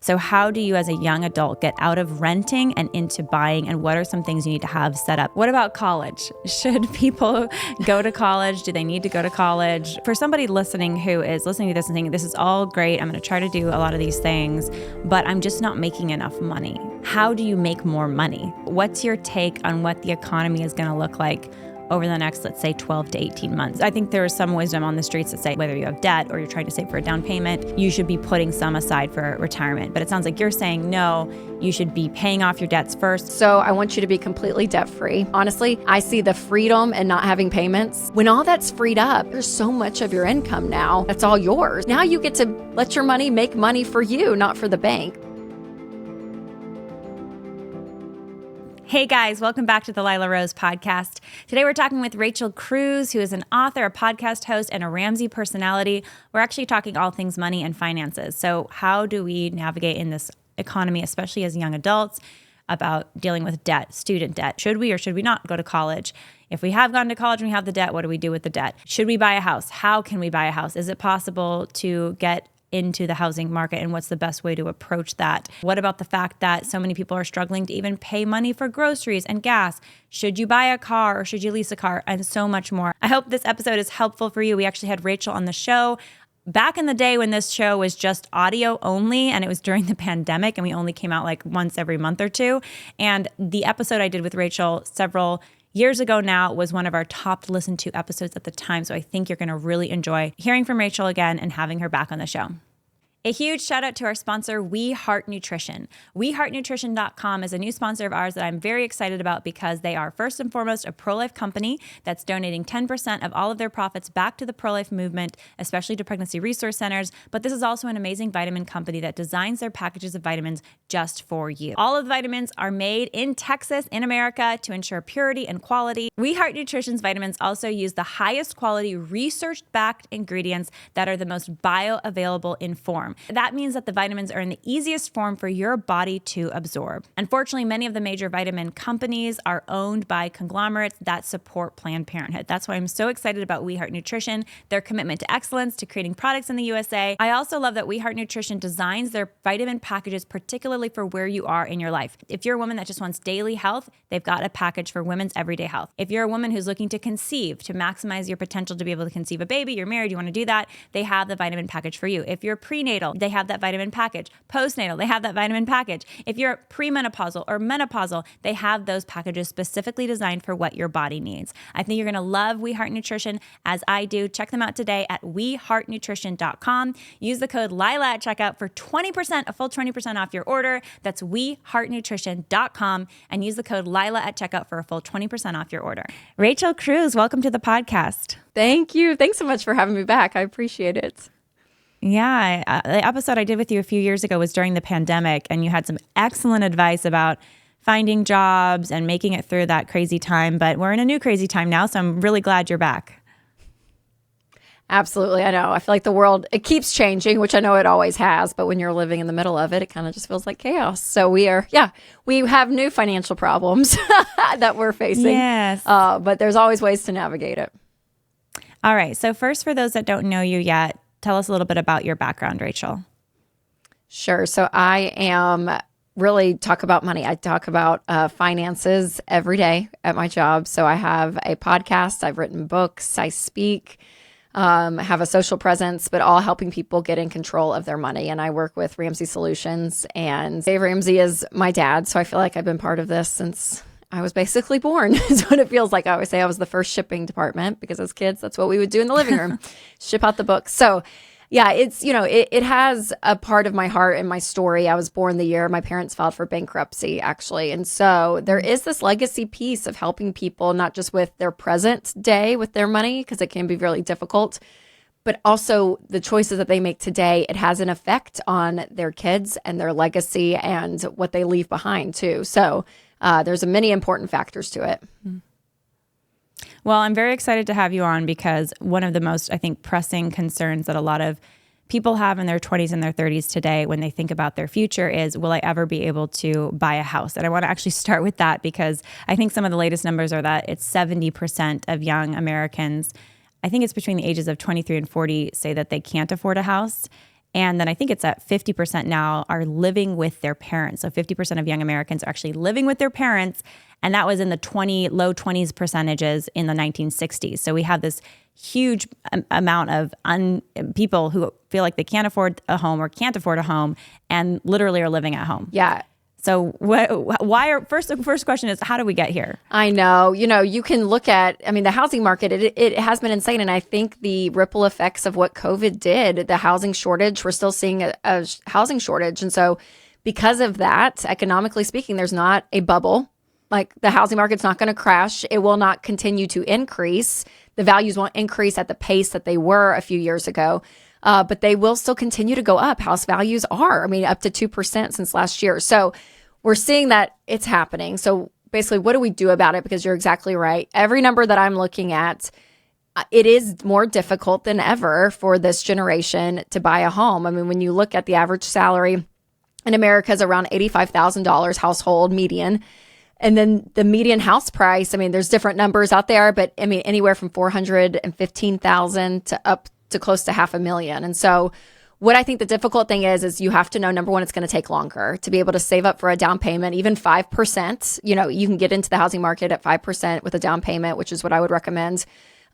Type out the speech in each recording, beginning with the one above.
So how do you as a young adult get out of renting and into buying, and what are some things you need to have set up? What about college? Should people go to college? Do they need to go to college? For somebody listening who is listening to this and thinking, this is all great, I'm going to try to do a lot of these things, but I'm just not making enough money. How do you make more money? What's your take on what the economy is going to look like over the next, let's say, 12 to 18 months? I think there is some wisdom on the streets that say whether you have debt or you're trying to save for a down payment, you should be putting some aside for retirement. But it sounds like you're saying, no, you should be paying off your debts first. So I want you to be completely debt-free. Honestly, I see the freedom in not having payments. When all that's freed up, there's so much of your income now that's all yours. Now you get to let your money make money for you, not for the bank. Hey guys, welcome back to the Lila Rose podcast. Today we're talking with Rachel Cruze, who is an author, a podcast host, and a Ramsey personality. We're actually talking all things money and finances. So how do we navigate in this economy, especially as young adults, about dealing with debt, student debt? Should we or should we not go to college? If we have gone to college and we have the debt, what do we do with the debt? Should we buy a house? How can we buy a house? Is it possible to get into the housing market, and what's the best way to approach that? What about the fact that so many people are struggling to even pay money for groceries and gas? Should you buy a car or should you lease a car? And so much more. I hope this episode is helpful for you. We actually had Rachel on the show back in the day when this show was just audio only, and it was during the pandemic, and we only came out like once every month or two. And the episode I did with Rachel several years ago now was one of our top listened to episodes at the time. So I think you're going to really enjoy hearing from Rachel again and having her back on the show. A huge shout out to our sponsor, We Heart Nutrition. WeHeartNutrition.com is a new sponsor of ours that I'm very excited about because they are first and foremost a pro-life company that's donating 10% of all of their profits back to the pro-life movement, especially to pregnancy resource centers. But this is also an amazing vitamin company that designs their packages of vitamins just for you. All of the vitamins are made in Texas, in America, to ensure purity and quality. We Heart Nutrition's vitamins also use the highest quality research-backed ingredients that are the most bioavailable in form. That means that the vitamins are in the easiest form for your body to absorb. Unfortunately, many of the major vitamin companies are owned by conglomerates that support Planned Parenthood. That's why I'm so excited about We Heart Nutrition, their commitment to excellence, to creating products in the USA. I also love that We Heart Nutrition designs their vitamin packages particularly for where you are in your life. If you're a woman that just wants daily health, they've got a package for women's everyday health. If you're a woman who's looking to conceive, to maximize your potential to be able to conceive a baby, you're married, you want to do that, they have the vitamin package for you. If you're prenatal, they have that vitamin package. Postnatal, they have that vitamin package. If you're premenopausal or menopausal, they have those packages specifically designed for what your body needs. I think you're going to love We Heart Nutrition as I do. Check them out today at WeHeartNutrition.com. Use the code Lila at checkout for 20%, a full 20% off your order. That's WeHeartNutrition.com, and use the code Lila at checkout for a full 20% off your order. Rachel Cruze, welcome to the podcast. Thank you. Thanks so much for having me back. I appreciate it. Yeah, the episode I did with you a few years ago was during the pandemic, and you had some excellent advice about finding jobs and making it through that crazy time. But we're in a new crazy time now, so I'm really glad you're back. Absolutely. I know. I feel like the world, it keeps changing, which I know it always has. But when you're living in the middle of it, it kind of just feels like chaos. So we have new financial problems that we're facing. Yes. But there's always ways to navigate it. All right. So first, for those that don't know you yet, tell us a little bit about your background, Rachel. Sure. So I am really talk about money. I talk about finances every day at my job. So I have a podcast, I've written books, I speak, have a social presence, but all helping people get in control of their money. And I work with Ramsey Solutions, and Dave Ramsey is my dad. So I feel like I've been part of this since I was basically born, is what it feels like. I always say I was the first shipping department because as kids, that's what we would do in the living room, ship out the books. So yeah, it's, it has a part of my heart and my story. I was born the year my parents filed for bankruptcy, actually. And so there is this legacy piece of helping people, not just with their present day with their money, because it can be really difficult, but also the choices that they make today. It has an effect on their kids and their legacy and what they leave behind too. So there's many important factors to it. Well, I'm very excited to have you on because one of the most, I think, pressing concerns that a lot of people have in their 20s and their 30s today when they think about their future is, will I ever be able to buy a house? And I want to actually start with that because I think some of the latest numbers are that it's 70% of young Americans, I think it's between the ages of 23 and 40, say that they can't afford a house. And then I think it's at 50% now are living with their parents. So 50% of young Americans are actually living with their parents. And that was in the low 20s percentages in the 1960s. So we have this huge amount of people who feel like they can't afford a home or can't afford a home and literally are living at home. Yeah. So the first question is, how do we get here? I know, you can look at, the housing market, it has been insane. And I think the ripple effects of what COVID did, the housing shortage, we're still seeing a housing shortage. And so because of that, economically speaking, there's not a bubble. Like the housing market's not going to crash. It will not continue to increase. The values won't increase at the pace that they were a few years ago. But they will still continue to go up. House values are, up to 2% since last year. So we're seeing that it's happening. So basically, what do we do about it? Because you're exactly right. Every number that I'm looking at, it is more difficult than ever for this generation to buy a home. When you look at the average salary in America is around $85,000 household median. And then the median house price, there's different numbers out there, but anywhere from $415,000 to up to close to $500,000. And so what I think the difficult thing is you have to know, number one, it's going to take longer to be able to save up for a down payment, even 5%. You can get into the housing market at 5% with a down payment, which is what I would recommend.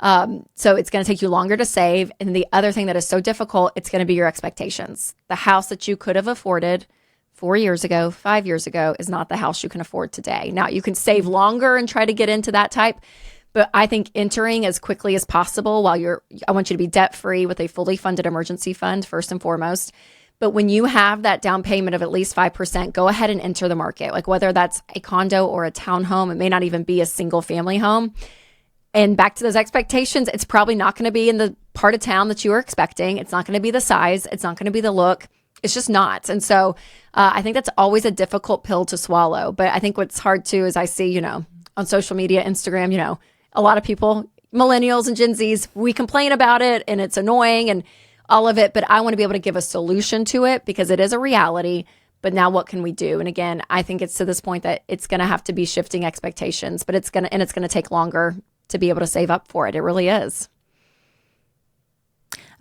So it's going to take you longer to save. And the other thing that is so difficult, it's going to be your expectations. The house that you could have afforded 4 years ago, 5 years ago is not the house you can afford today. Now, you can save longer and try to get into that type. But I think entering as quickly as possible I want you to be debt free with a fully funded emergency fund, first and foremost. But when you have that down payment of at least 5%, go ahead and enter the market. Like whether that's a condo or a townhome, it may not even be a single family home. And back to those expectations, it's probably not going to be in the part of town that you were expecting. It's not going to be the size. It's not going to be the look. It's just not. And so I think that's always a difficult pill to swallow. But I think what's hard too is I see, on social media, Instagram, a lot of people, millennials and Gen Zs, we complain about it and it's annoying and all of it, but I want to be able to give a solution to it because it is a reality. But now what can we do? And again, I think it's to this point that it's going to have to be shifting expectations, but it's going to take longer to be able to save up for it. It really is.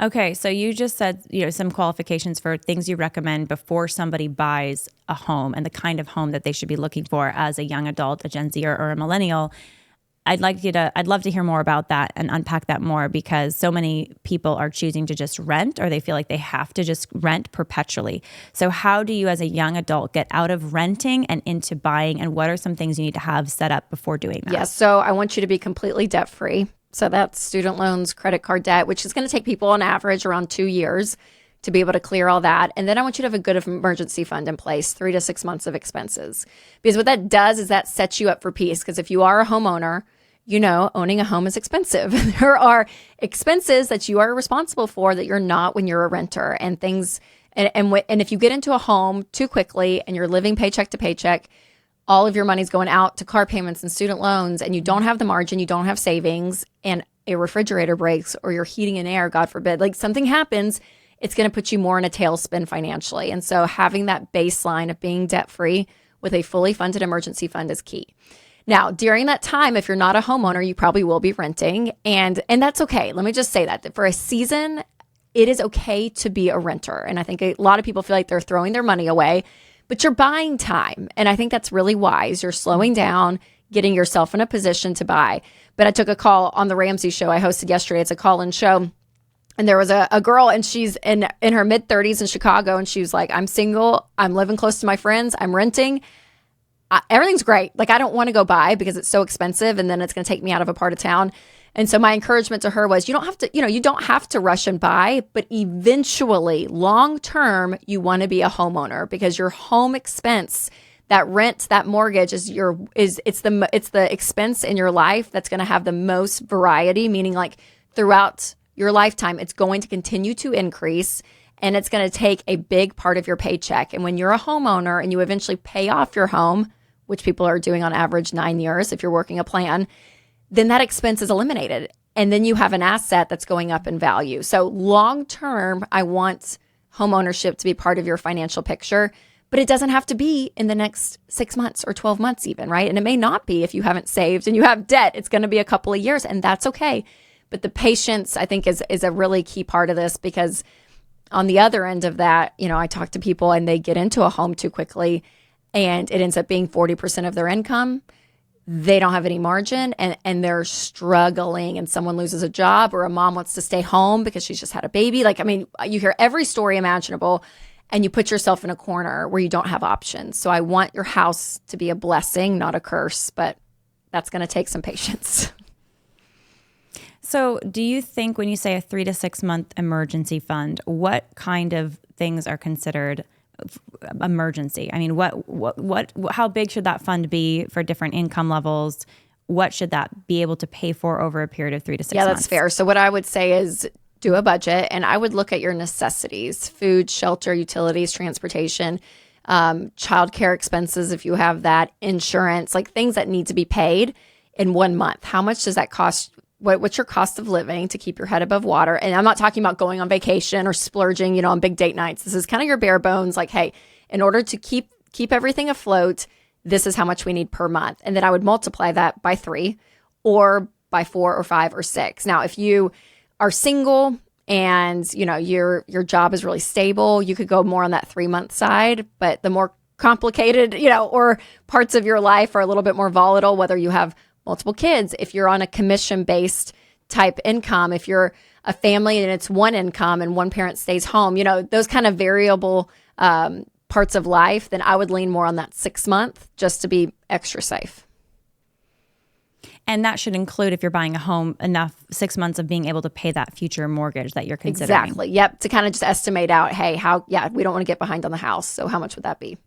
Okay, so you just said, some qualifications for things you recommend before somebody buys a home and the kind of home that they should be looking for as a young adult, a Gen Z or a millennial. I'd love to hear more about that and unpack that more because so many people are choosing to just rent or they feel like they have to just rent perpetually. So how do you as a young adult get out of renting and into buying, and what are some things you need to have set up before doing that? Yes, so I want you to be completely debt free. So that's student loans, credit card debt, which is going to take people on average around 2 years to be able to clear all that. And then I want you to have a good emergency fund in place, 3 to 6 months of expenses. Because what that does is that sets you up for peace. Because if you are a homeowner, owning a home is expensive. There are expenses that you are responsible for that you're not when you're a renter, and things. And if you get into a home too quickly and you're living paycheck to paycheck, all of your money's going out to car payments and student loans, and you don't have the margin, you don't have savings, and a refrigerator breaks or your heating and air, God forbid, like something happens, it's going to put you more in a tailspin financially. And so having that baseline of being debt free with a fully funded emergency fund is key. Now, during that time, if you're not a homeowner, you probably will be renting, and that's okay. Let me just say that for a season, it is okay to be a renter. And I think a lot of people feel like they're throwing their money away, but you're buying time. And I think that's really wise. You're slowing down, getting yourself in a position to buy. But I took a call on the Ramsey show I hosted yesterday. It's a call-in show. And there was a girl, and she's in her mid-30s in Chicago, and she was like, I'm single, I'm living close to my friends, I'm renting. Everything's great. Like, I don't want to go buy because it's so expensive and then it's going to take me out of a part of town. And so my encouragement to her was, you don't have to rush and buy, but eventually, long term, you want to be a homeowner because your home expense, that rent, that mortgage it's the expense in your life that's going to have the most variety, meaning like throughout your lifetime, it's going to continue to increase. And it's going to take a big part of your paycheck. And when you're a homeowner and you eventually pay off your home, which people are doing on average 9 years if you're working a plan, then that expense is eliminated. And then you have an asset that's going up in value. So long term, I want home ownership to be part of your financial picture, but it doesn't have to be in the next 6 months or 12 months even, right? And it may not be if you haven't saved and you have debt. It's going to be a couple of years, and that's okay. But the patience, I think, is a really key part of this because On the other end of that, I talk to people and they get into a home too quickly and it ends up being 40% of their income. They don't have any margin and they're struggling, and someone loses a job or a mom wants to stay home because she's just had a baby. You hear every story imaginable and you put yourself in a corner where you don't have options. So I want your house to be a blessing, not a curse, but that's going to take some patience. So do you think when you say a 3 to 6 month emergency fund, what kind of things are considered emergency? I mean, how big should that fund be for different income levels? What should that be able to pay for over a period of 3 to 6 months? Yeah, that's fair. So what I would say is do a budget, and I would look at your necessities: food, shelter, utilities, transportation, childcare expenses if you have that, insurance, like things that need to be paid in 1 month. How much does that cost? What's your cost of living to keep your head above water? And I'm not talking about going on vacation or splurging, on big date nights. This is kind of your bare bones. Like, hey, in order to keep everything afloat, this is how much we need per month. And then I would multiply that by 3 or by 4 or 5 or 6. Now, if you are single and, your job is really stable, you could go more on that 3-month side. But the more complicated, or parts of your life are a little bit more volatile, whether you have multiple kids, if you're on a commission-based type income, if you're a family and it's one income and one parent stays home, those kind of variable parts of life, then I would lean more on that 6 month just to be extra safe. And that should include, if you're buying a home, enough 6 months of being able to pay that future mortgage that you're considering. Exactly. Yep. To kind of just estimate out, hey, we don't want to get behind on the house. So how much would that be?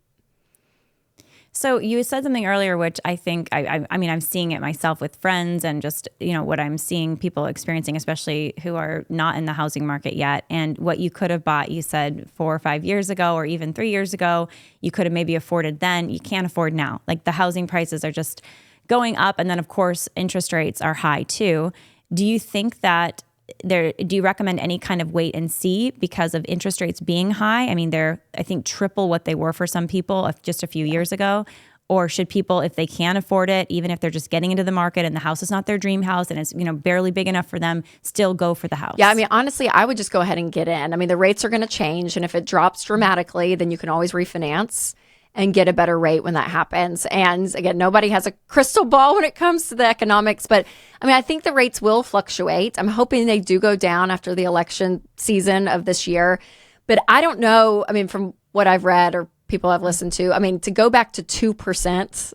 So you said something earlier, which I think, I mean, I'm seeing it myself with friends and just, what I'm seeing people experiencing, especially who are not in the housing market yet. And what you could have bought, you said 4 or 5 years ago, or even 3 years ago, you could have maybe afforded then, you can't afford now. Like the housing prices are just going up. And then of course, interest rates are high too. Do you think that do you recommend any kind of wait and see because of interest rates being high? I mean, they're, I think, triple what they were for some people just a few years ago. Or should people, if they can afford it, even if they're just getting into the market and the house is not their dream house and it's, barely big enough for them, still go for the house? Yeah, I mean, honestly, I would just go ahead and get in. I mean, the rates are going to change. And if it drops dramatically, then you can always refinance and get a better rate when that happens. And again, nobody has a crystal ball when it comes to the economics, but I mean, I think the rates will fluctuate. I'm hoping they do go down after the election season of this year, but I don't know. I mean, from what I've read or people I've listened to, I mean, to go back to 2%,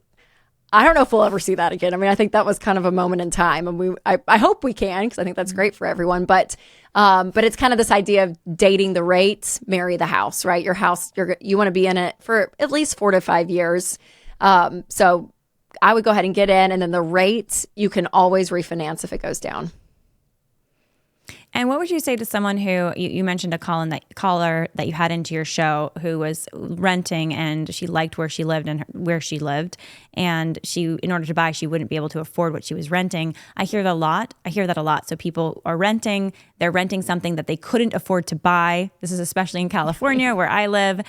I don't know if we'll ever see that again. I mean, I think that was kind of a moment in time, and I hope we can, because I think that's great for everyone. But it's kind of this idea of dating the rate, marry the house, right? Your house, you want to be in it for at least 4 to 5 years. So I would go ahead and get in, and then the rate, you can always refinance if it goes down. And what would you say to someone who, you mentioned a caller that you had into your show who was renting and she liked where she lived and she, in order to buy, she wouldn't be able to afford what she was renting. I hear that a lot. So people are renting, they're renting something that they couldn't afford to buy. This is especially in California where I live.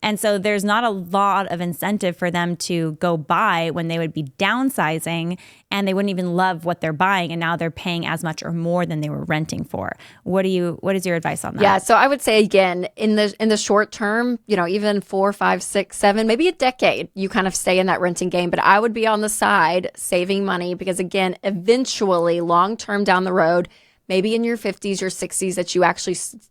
And so there's not a lot of incentive for them to go buy when they would be downsizing and they wouldn't even love what they're buying. And now they're paying as much or more than they were renting for. What is your advice on that? Yeah. So I would say, again, in the short term, even 4, 5, 6, 7, maybe a decade, you kind of stay in that renting game. But I would be on the side saving money because, again, eventually long term down the road, maybe in your 50s or 60s, that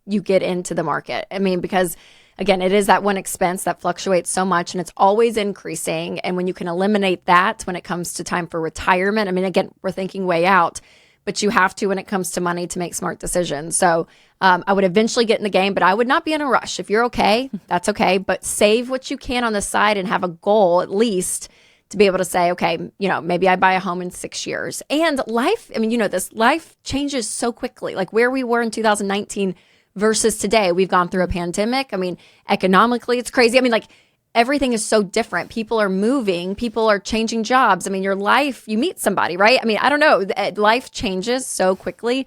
you get into the market. I mean, because again, it is that one expense that fluctuates so much and it's always increasing. And when you can eliminate that when it comes to time for retirement, I mean, again, we're thinking way out, but you have to when it comes to money to make smart decisions. So I would eventually get in the game, but I would not be in a rush. If you're okay, that's okay. But save what you can on the side and have a goal at least to be able to say, okay, maybe I buy a home in 6 years. And life, I mean, this life changes so quickly. Like where we were in 2019 versus today, we've gone through a pandemic. I mean, economically, it's crazy. I mean, like everything is so different. People are moving, people are changing jobs. I mean, your life, you meet somebody, right? I mean, I don't know. Life changes so quickly.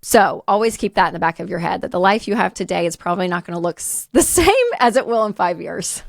So always keep that in the back of your head that the life you have today is probably not going to look the same as it will in 5 years.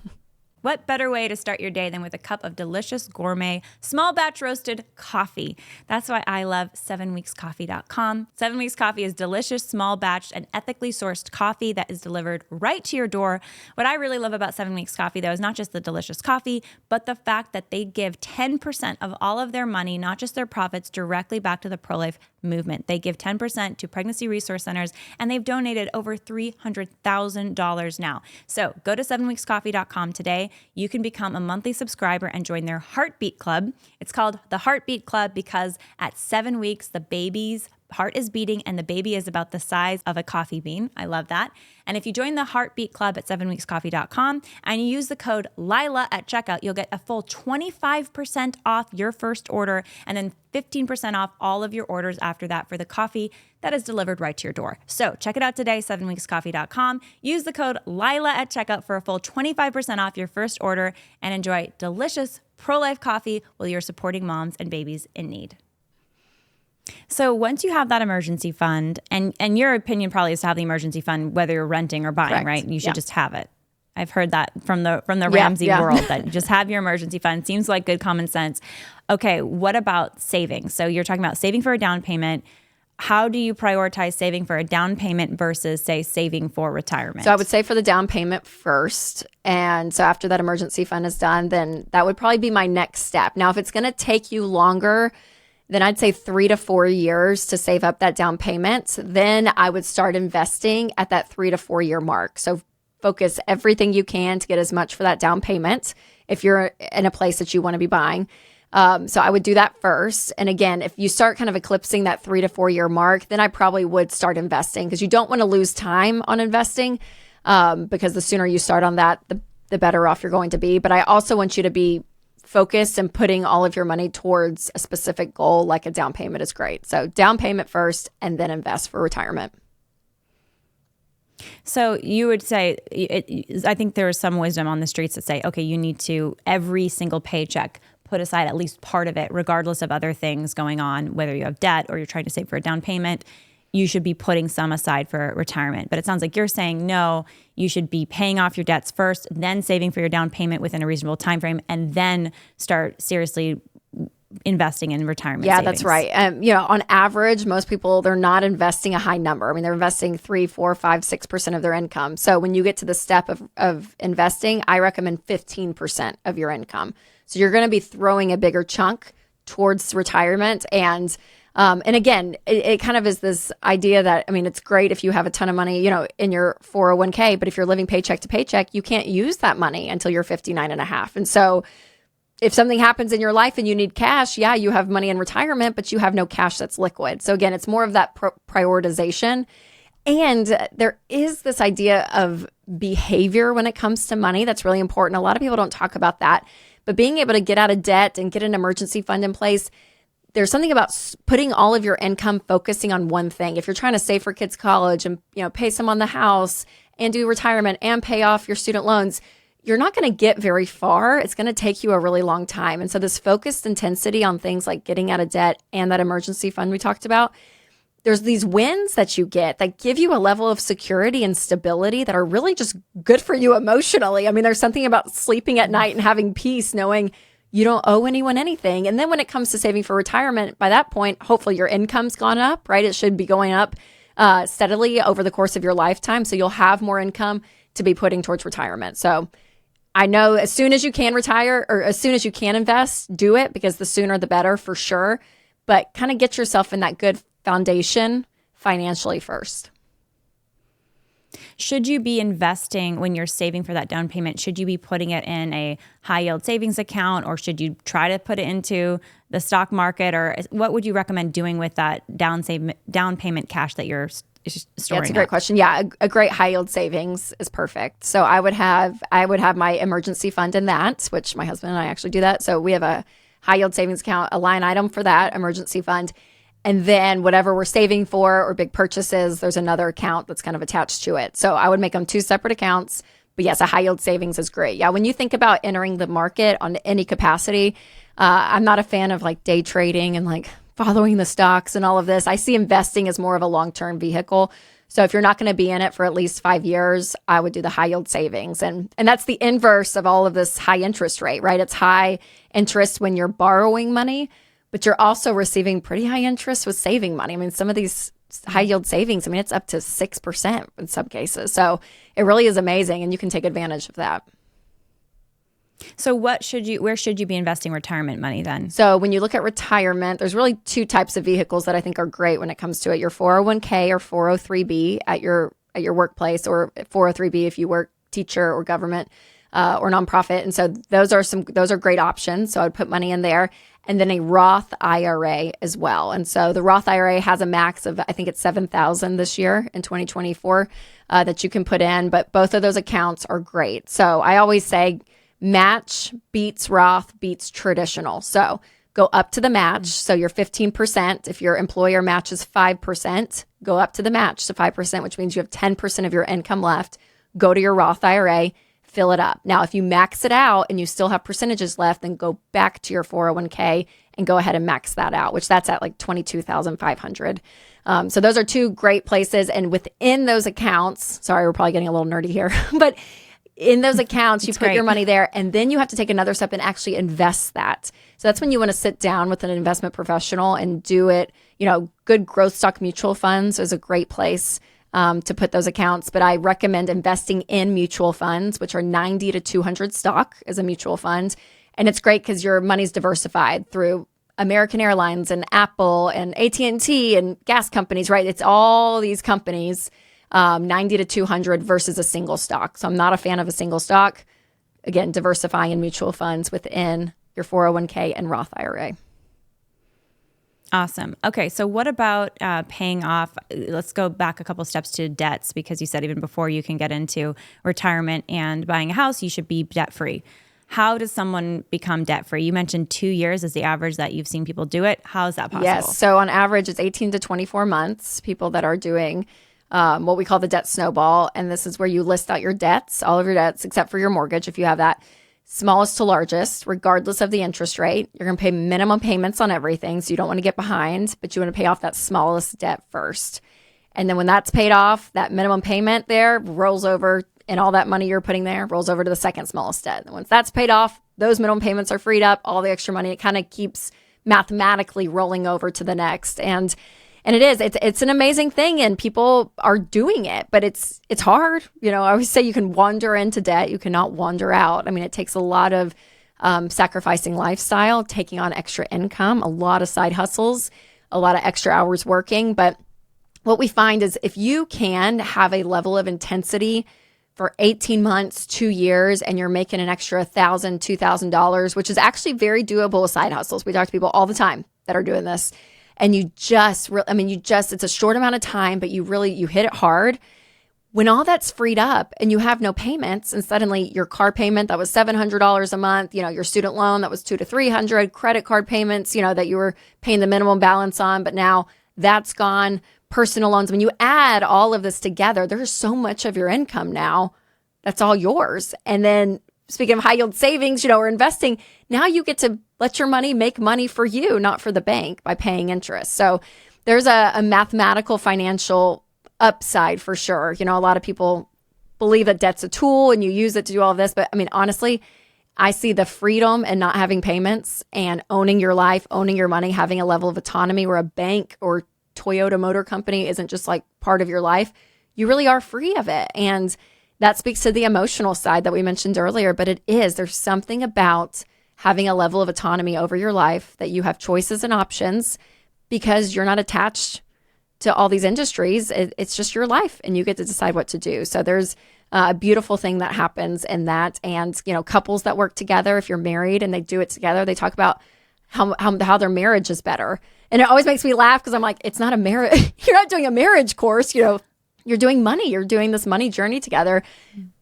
What better way to start your day than with a cup of delicious gourmet, small batch roasted coffee? That's why I love 7weekscoffee.com. 7 Weeks Coffee is delicious, small batch, and ethically sourced coffee that is delivered right to your door. What I really love about 7 Weeks Coffee, though, is not just the delicious coffee, but the fact that they give 10% of all of their money, not just their profits, directly back to the pro-life movement. They give 10% to pregnancy resource centers, and they've donated over $300,000 now. So go to 7weekscoffee.com today. You can become a monthly subscriber and join their Heartbeat Club. It's called the Heartbeat Club because at 7 weeks, the baby's heart is beating and the baby is about the size of a coffee bean. I love that. And if you join the Heartbeat Club at 7weekscoffee.com and you use the code Lila at checkout, you'll get a full 25% off your first order and then 15% off all of your orders after that for the coffee that is delivered right to your door. So check it out today, 7weekscoffee.com. Use the code Lila at checkout for a full 25% off your first order and enjoy delicious pro-life coffee while you're supporting moms and babies in need. So once you have that emergency fund, and your opinion probably is to have the emergency fund whether you're renting or buying, Correct. right? You should just have it. I've heard that from the Ramsey world that you just have your emergency fund. Seems like good common sense. Okay, what about savings? So you're talking about saving for a down payment. How do you prioritize saving for a down payment versus, say, saving for retirement? So I would say for the down payment first. And so after that emergency fund is done, then that would probably be my next step. Now, if it's going to take you longer, then I'd say 3 to 4 years to save up that down payment. Then I would start investing at that 3 to 4 year mark. So focus everything you can to get as much for that down payment if you're in a place that you want to be buying. So I would do that first. And again, if you start kind of eclipsing that 3 to 4 year mark, then I probably would start investing because you don't want to lose time on investing because the sooner you start on that, the better off you're going to be. But I also want you to be focused and putting all of your money towards a specific goal, like a down payment is great. So down payment first and then invest for retirement. So you would say, I think there is some wisdom on the streets that say, okay, you need to, every single paycheck, put aside at least part of it, regardless of other things going on, whether you have debt or you're trying to save for a down payment, you should be putting some aside for retirement. But it sounds like you're saying, no, you should be paying off your debts first, then saving for your down payment within a reasonable time frame, and then start seriously investing in retirement savings. That's right. On average, most people, they're not investing a high number. I mean, they're investing 3, 4, 5, 6% of their income. So when you get to the step of investing, I recommend 15% of your income. So you're going to be throwing a bigger chunk towards retirement. And again, it kind of is this idea that, I mean, it's great if you have a ton of money, in your 401k, but if you're living paycheck to paycheck, you can't use that money until you're 59 and a half. And so if something happens in your life and you need cash, you have money in retirement, but you have no cash that's liquid. So again, it's more of that prioritization. And there is this idea of behavior when it comes to money that's really important. A lot of people don't talk about that, but being able to get out of debt and get an emergency fund in place, there's something about putting all of your income focusing on one thing. If you're trying to save for kids' college and pay some on the house and do retirement and pay off your student loans, you're not going to get very far. It's going to take you a really long time. And so this focused intensity on things like getting out of debt and that emergency fund we talked about, there's these wins that you get that give you a level of security and stability that are really just good for you emotionally. I mean, there's something about sleeping at night and having peace, knowing you don't owe anyone anything. And then when it comes to saving for retirement, by that point, hopefully your income's gone up, right? It should be going up steadily over the course of your lifetime. So you'll have more income to be putting towards retirement. So I know as soon as you can retire or as soon as you can invest, do it because the sooner the better for sure. But kind of get yourself in that good foundation financially first. Should you be investing when you're saving for that down payment? Should you be putting it in a high yield savings account or should you try to put it into the stock market? Or what would you recommend doing with that down payment cash that you're storing? That's a great question. Yeah, a great high yield savings is perfect. So I would have my emergency fund in that, which my husband and I actually do that. So we have a high yield savings account, a line item for that emergency fund. And then whatever we're saving for or big purchases, there's another account that's kind of attached to it. So I would make them two separate accounts. But yes, a high yield savings is great. Yeah, when you think about entering the market on any capacity, I'm not a fan of like day trading and like following the stocks and all of this. I see investing as more of a long-term vehicle. So if you're not going to be in it for at least 5 years, I would do the high yield savings. And that's the inverse of all of this high interest rate, right? It's high interest when you're borrowing money, but you're also receiving pretty high interest with saving money. I mean, some of these high yield savings, I mean, it's up to 6% in some cases. So it really is amazing, and you can take advantage of that. So where should you be investing retirement money then? So when you look at retirement, there's really two types of vehicles that I think are great when it comes to it. Your 401k or 403b at your workplace, or 403b if you work teacher or government or nonprofit. And so those are great options. So I'd put money in there. And then a Roth IRA as well. And so the Roth IRA has a max of, I think it's $7,000 this year in 2024 that you can put in. But both of those accounts are great. So I always say match beats Roth beats traditional. So go up to the match. So you're 15%. If your employer matches 5%, go up to the match. So 5%, which means you have 10% of your income left. Go to your Roth IRA, fill it up. Now, if you max it out and you still have percentages left, then go back to your 401k and go ahead and max that out, which that's at like $22,500. So those are two great places. And within those accounts, sorry, we're probably getting a little nerdy here, but in those accounts, you put your money there, and then you have to take another step and actually invest that. So that's when you want to sit down with an investment professional and do it. Good growth stock mutual funds is a great place to put those accounts. But I recommend investing in mutual funds, which are 90 to 200 stock as a mutual fund. And it's great because your money's diversified through American Airlines and Apple and AT&T and gas companies, right? It's all these companies. 90 to 200 versus a single stock. So I'm not a fan of a single stock. Again, diversifying in mutual funds within your 401k and Roth IRA. Awesome. Okay. So what about paying off? Let's go back a couple steps to debts, because you said even before you can get into retirement and buying a house, you should be debt free. How does someone become debt free? You mentioned 2 years is the average that you've seen people do it. How is that possible? Yes. So on average, it's 18 to 24 months, people that are doing what we call the debt snowball. And this is where you list out your debts, all of your debts, except for your mortgage, if you have that, smallest to largest, regardless of the interest rate. You're going to pay minimum payments on everything. So you don't want to get behind, but you want to pay off that smallest debt first. And then when that's paid off, that minimum payment there rolls over, and all that money you're putting there rolls over to the second smallest debt. And once that's paid off, those minimum payments are freed up, all the extra money, it kind of keeps mathematically rolling over to the next. And it's an amazing thing, and people are doing it, but it's hard. I always say you can wander into debt. You cannot wander out. I mean, it takes a lot of sacrificing lifestyle, taking on extra income, a lot of side hustles, a lot of extra hours working. But what we find is if you can have a level of intensity for 18 months, 2 years, and you're making an extra $1,000, $2,000, which is actually very doable with side hustles. We talk to people all the time that are doing this. And it's a short amount of time, but you hit it hard. When all that's freed up and you have no payments, and suddenly your car payment that was $700 a month, your student loan that was $200 to $300, credit card payments, that you were paying the minimum balance on, but now that's gone. Personal loans. When you add all of this together, there's so much of your income now that's all yours. And then speaking of high yield savings, or investing, now you get to let your money make money for you, not for the bank, by paying interest. So there's a mathematical financial upside for sure. A lot of people believe that debt's a tool and you use it to do all of this. But I mean, honestly, I see the freedom in not having payments and owning your life, owning your money, having a level of autonomy where a bank or Toyota Motor Company isn't just like part of your life. You really are free of it. And that speaks to the emotional side that we mentioned earlier, but there's something about having a level of autonomy over your life, that you have choices and options because you're not attached to all these industries. It's just your life, and you get to decide what to do. So there's a beautiful thing that happens in that. And, couples that work together, if you're married and they do it together, they talk about how their marriage is better. And it always makes me laugh because I'm like, it's not a marriage. You're not doing a marriage course, you're doing money. You're doing this money journey together.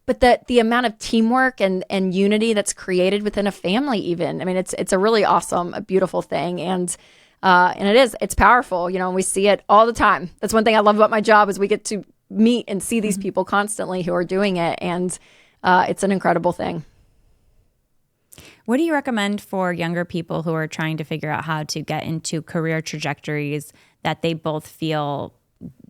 But the amount of teamwork and unity that's created within a family, even, I mean, it's a really awesome, a beautiful thing. And it's powerful, and we see it all the time. That's one thing I love about my job is we get to meet and see these people constantly who are doing it. And it's an incredible thing. What do you recommend for younger people who are trying to figure out how to get into career trajectories that they both feel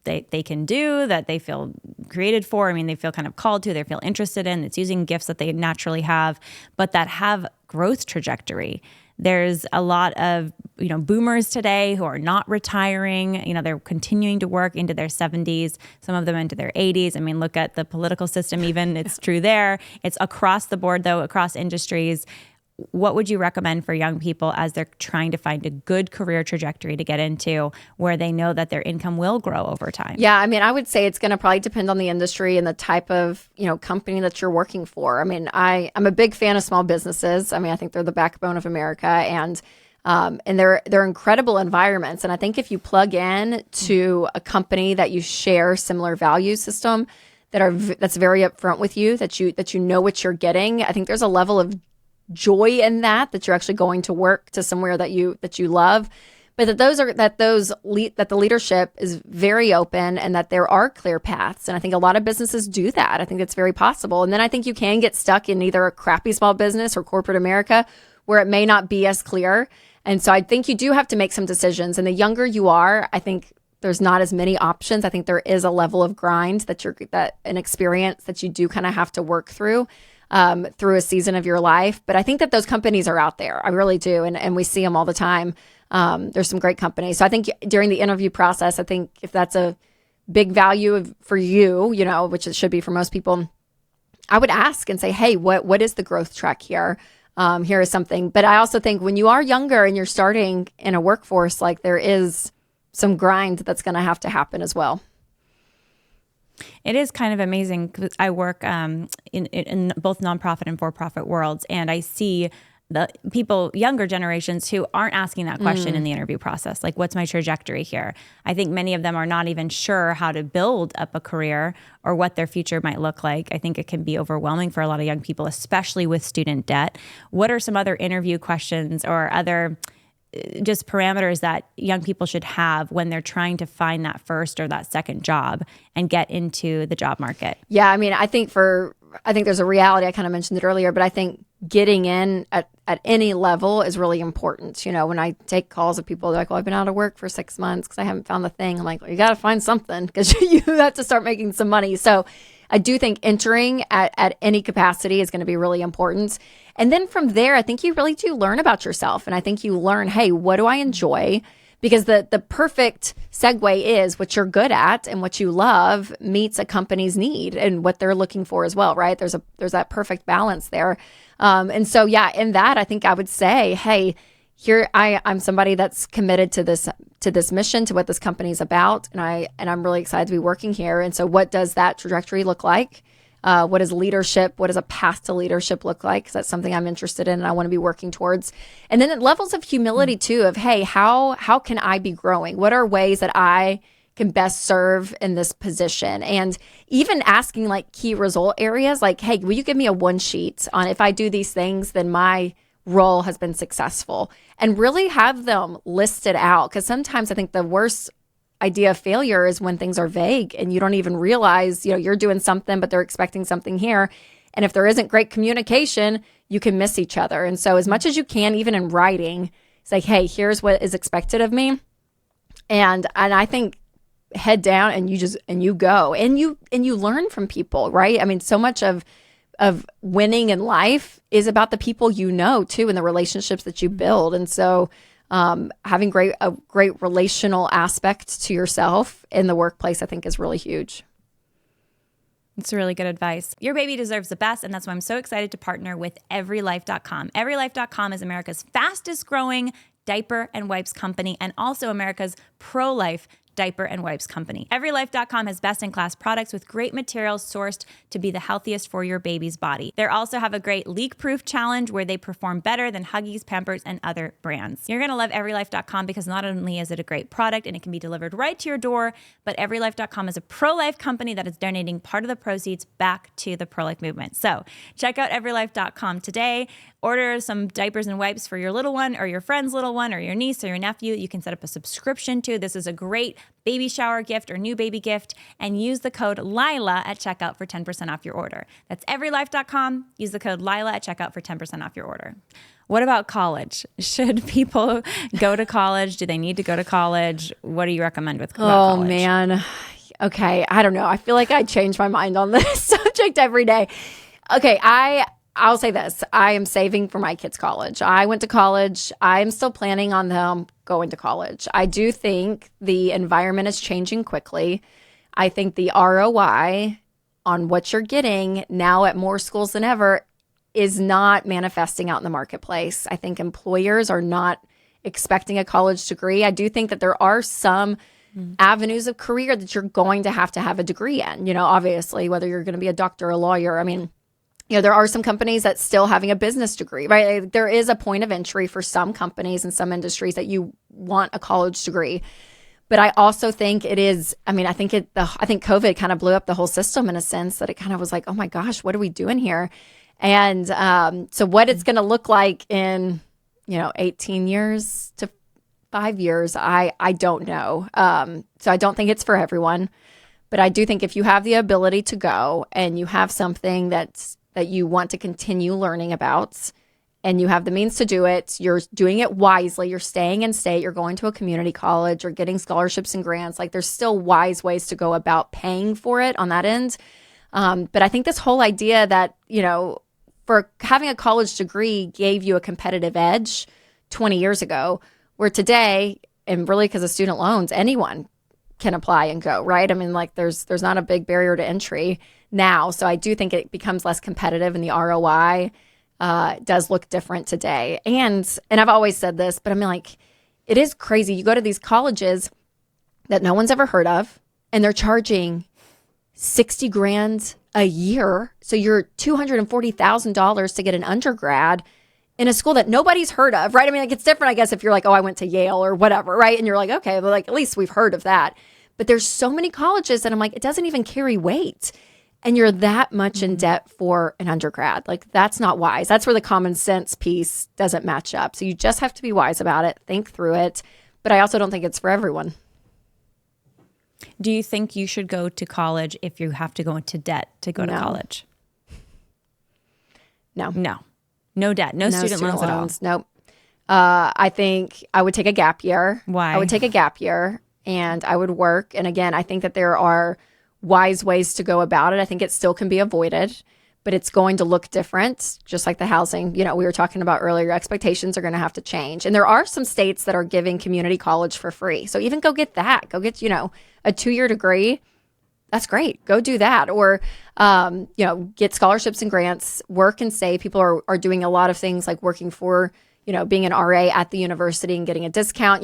they can do, that they feel created for. I mean, they feel kind of called to, they feel interested in. It's using gifts that they naturally have, but that have growth trajectory. There's a lot of, boomers today who are not retiring. They're continuing to work into their 70s, some of them into their 80s. I mean, look at the political system even. It's true there. It's across the board, though, across industries. What would you recommend for young people as they're trying to find a good career trajectory to get into where they know that their income will grow over time? Yeah, I mean, I would say it's going to probably depend on the industry and the type of, company that you're working for. I mean, I'm a big fan of small businesses. I mean, I think they're the backbone of America, and they're incredible environments. And I think if you plug in to a company that you share similar value system that's very upfront with you, that you know what you're getting, I think there's a level of joy in that you're actually going to work to somewhere that you love, but that the leadership is very open and that there are clear paths. And I think a lot of businesses do that. I think it's very possible. And then I think you can get stuck in either a crappy small business or corporate America where it may not be as clear. And so I think you do have to make some decisions. And the younger you are, I think there's not as many options. I think there is a level of grind an experience that you do kind of have to work through a season of your life. But I think that those companies are out there. I really do. And we see them all the time. There's some great companies. So I think during the interview process, I think if that's a big value for you, which it should be for most people, I would ask and say, hey, what is the growth track here? Here is something. But I also think when you are younger and you're starting in a workforce, like there is some grind that's going to have to happen as well. It is kind of amazing because I work in both nonprofit and for-profit worlds, and I see the people, younger generations, who aren't asking that question in the interview process. Like, what's my trajectory here? I think many of them are not even sure how to build up a career or what their future might look like. I think it can be overwhelming for a lot of young people, especially with student debt. What are some other interview questions or other just parameters that young people should have when they're trying to find that first or that second job and get into the job market? Yeah, I mean, I think there's a reality. I kind of mentioned it earlier, but I think getting in at any level is really important. When I take calls of people, they're like, well, I've been out of work for 6 months because I haven't found the thing. I'm like, well, you got to find something because you have to start making some money. So I do think entering at any capacity is going to be really important. And then from there, I think you really do learn about yourself. And I think you learn, hey, what do I enjoy? Because the perfect segue is what you're good at and what you love meets a company's need and what they're looking for as well, right? There's that perfect balance there. And so, yeah, in that, I think I would say, hey, here I'm somebody that's committed to this mission, to what this company's about, and I'm really excited to be working here. And so, what does that trajectory look like? What is leadership? What does a path to leadership look like? Because that's something I'm interested in and I want to be working towards. And then levels of humility too, of, hey, how can I be growing? What are ways that I can best serve in this position? And even asking like key result areas, like, hey, will you give me a one sheet on if I do these things, then my role has been successful, and really have them listed out. Because sometimes I think the worst idea of failure is when things are vague and you don't even realize, you're doing something, but they're expecting something here. And if there isn't great communication, you can miss each other. And so as much as you can, even in writing, it's like, hey, here's what is expected of me. And I think head down and you go and you learn from people, right? I mean, so much of winning in life is about the people too, and the relationships that you build. And so having a great relational aspect to yourself in the workplace, I think, is really huge. It's really good advice. Your baby deserves the best, and that's why I'm so excited to partner with EveryLife.com. EveryLife.com is America's fastest growing diaper and wipes company, and also America's pro-life diaper and wipes company. EveryLife.com has best-in-class products with great materials sourced to be the healthiest for your baby's body. They also have a great leak-proof challenge where they perform better than Huggies, Pampers, and other brands. You're going to love EveryLife.com because not only is it a great product and it can be delivered right to your door, but EveryLife.com is a pro-life company that is donating part of the proceeds back to the pro-life movement. So check out EveryLife.com today. order some diapers and wipes for your little one or your friend's little one or your niece or your nephew. You can set up a subscription to. This is a great baby shower gift or new baby gift, and use the code Lila at checkout for 10% off your order. That's everylife.com. Use the code Lila at checkout for 10% off your order. What about college? Should people go to college? Do they need to go to college? What do you recommend about college? Oh, man. Okay. I don't know. I feel like I change my mind on this subject every day. Okay. I'll say this. I am saving for my kids' college. I went to college. I'm still planning on them going to college. I do think the environment is changing quickly. I think the ROI on what you're getting now at more schools than ever is not manifesting out in the marketplace. I think employers are not expecting a college degree. I do think that there are some avenues of career that you're going to have a degree in, obviously, whether you're going to be a doctor or a lawyer. I mean, there are some companies that still having a business degree, right? Like, there is a point of entry for some companies and some industries that you want a college degree. But I also think it is, I think COVID kind of blew up the whole system in a sense that it kind of was like, oh my gosh, what are we doing here? And so what it's going to look like in, 18 years to 5 years, I don't know. So I don't think it's for everyone. But I do think if you have the ability to go and you have something that you want to continue learning about and you have the means to do it, you're doing it wisely, you're staying in state, you're going to a community college or getting scholarships and grants, like there's still wise ways to go about paying for it on that end. But I think this whole idea that, for having a college degree gave you a competitive edge 20 years ago, where today, and really because of student loans, anyone can apply and go, right? There's not a big barrier to entry now. So I do think it becomes less competitive and the ROI does look different today. And I've always said this, but it is crazy. You go to these colleges that no one's ever heard of, and they're charging $60,000 a year. So you're $240,000 to get an undergrad in a school that nobody's heard of, right? It's different, I guess, if you're like, oh, I went to Yale or whatever, right? And you're like, okay, but at least we've heard of that. But there's so many colleges that I'm like, it doesn't even carry weight. And you're that much in debt for an undergrad. That's not wise. That's where the common sense piece doesn't match up. So you just have to be wise about it, think through it. But I also don't think it's for everyone. Do you think you should go to college if you have to go into debt to go to college? No. No debt. No student loans at all. Nope. I think I would take a gap year. Why? I would take a gap year and I would work. And again, I think that there are wise ways to go about it. I think it still can be avoided, but it's going to look different, just like the housing, we were talking about earlier. Expectations are going to have to change. And there are some states that are giving community college for free. So even go get that. Go get, a 2-year degree. That's great. Go do that. Or, get scholarships and grants, work and save. People are doing a lot of things like working for, being an RA at the university and getting a discount,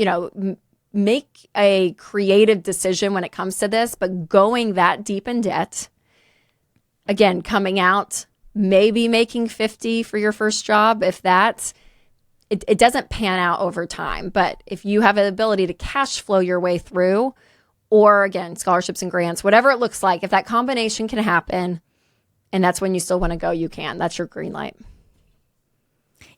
make a creative decision when it comes to this, but going that deep in debt, again, coming out, maybe making 50 for your first job, if that's, it doesn't pan out over time. But if you have an ability to cash flow your way through, or again, scholarships and grants, whatever it looks like, if that combination can happen, and that's when you still want to go, you can. That's your green light.